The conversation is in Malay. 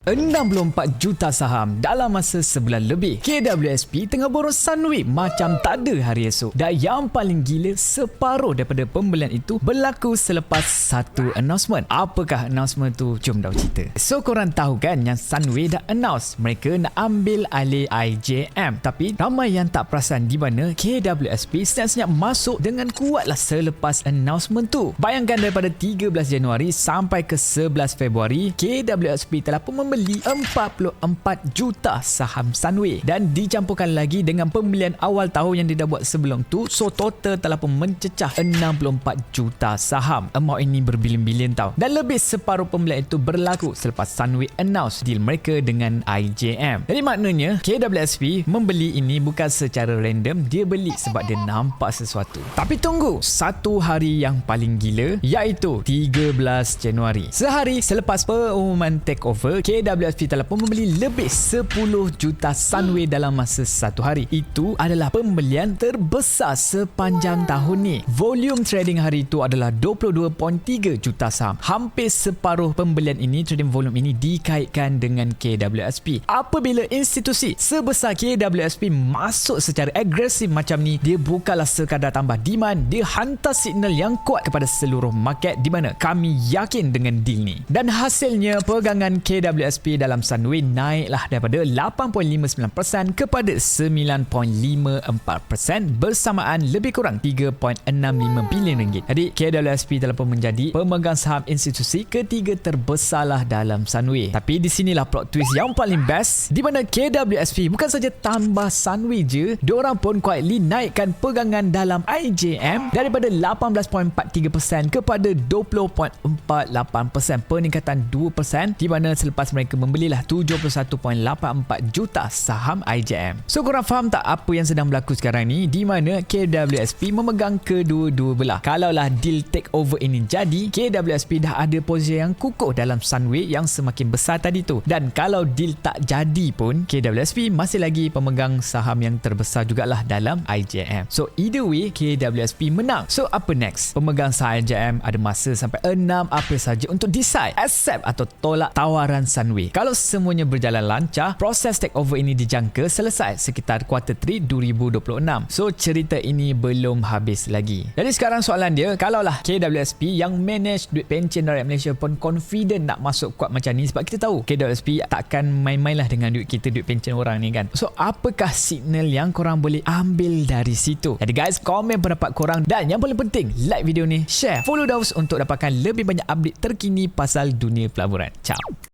64 juta saham dalam masa sebulan lebih. KWSP tengah borong Sunway macam tak ada hari esok. Dan yang paling gila, separuh daripada pembelian itu berlaku selepas satu announcement. Apakah announcement tu? Jom dah cerita. So korang tahu kan yang Sunway dah announce mereka nak ambil alih IJM. Tapi ramai yang tak perasan di mana KWSP senyap-senyap masuk dengan kuatlah selepas announcement tu. Bayangkan daripada 13 Januari sampai ke 11 Februari, KWSP telah pun membeli 44 juta saham Sunway dan dicampurkan lagi dengan pembelian awal tahun yang dia dah buat sebelum tu. So total telah pun mencecah 64 juta saham. Amount ini berbilion-bilion tau. Dan lebih separuh pembelian itu berlaku selepas Sunway announce deal mereka dengan IJM. Jadi maknanya KWSP membeli ini bukan secara random, dia beli sebab dia nampak sesuatu. Tapi tunggu, satu hari yang paling gila iaitu 13 Januari. Sehari selepas pengumuman takeover, KWSP telah pun membeli lebih 10 juta Sunway dalam masa satu hari. Itu adalah pembelian terbesar sepanjang tahun ni. Volume trading hari itu adalah 22.3 juta saham. Hampir separuh pembelian ini, trading volume ini dikaitkan dengan KWSP. Apabila institusi sebesar KWSP masuk secara agresif macam ni, dia bukanlah sekadar tambah demand, dia hantar signal yang kuat kepada seluruh market di mana kami yakin dengan deal ni. Dan hasilnya pegangan KWSP dalam Sunway naiklah daripada 8.59% kepada 9.54% bersamaan lebih kurang 3.65 bilion ringgit. Jadi KWSP telah pun menjadi pemegang saham institusi ketiga terbesarlah dalam Sunway. Tapi di sinilah plot twist yang paling best, di mana KWSP bukan saja tambah Sunway je, diorang pun quietly naikkan pegangan dalam IJM daripada 18.43% kepada 20.48%, peningkatan 2%, di mana selepas mereka membelilah 71.84 juta saham IJM. So korang faham tak apa yang sedang berlaku sekarang ni, di mana KWSP memegang kedua-dua belah. Kalaulah deal takeover ini jadi, KWSP dah ada posisi yang kukuh dalam Sunway yang semakin besar tadi tu. Dan kalau deal tak jadi pun, KWSP masih lagi pemegang saham yang terbesar jugalah dalam IJM. So either way, KWSP menang. So apa next? Pemegang saham IJM ada masa sampai 6 April saja untuk decide, accept atau tolak tawaran Sunway. Kalau semuanya berjalan lancar, proses takeover ini dijangka selesai sekitar kuartal 3 2026. So cerita ini belum habis lagi. Jadi sekarang soalan dia, kalaulah KWSP yang manage duit pencen rakyat Malaysia pun confident nak masuk kuat macam ni, sebab kita tahu KWSP takkan main-main lah dengan duit kita, duit pencen orang ni kan. So apakah signal yang korang boleh ambil dari situ? Jadi guys, komen pendapat korang dan yang paling penting, like video ni, share, follow Daus untuk dapatkan lebih banyak update terkini pasal dunia pelaburan. Ciao.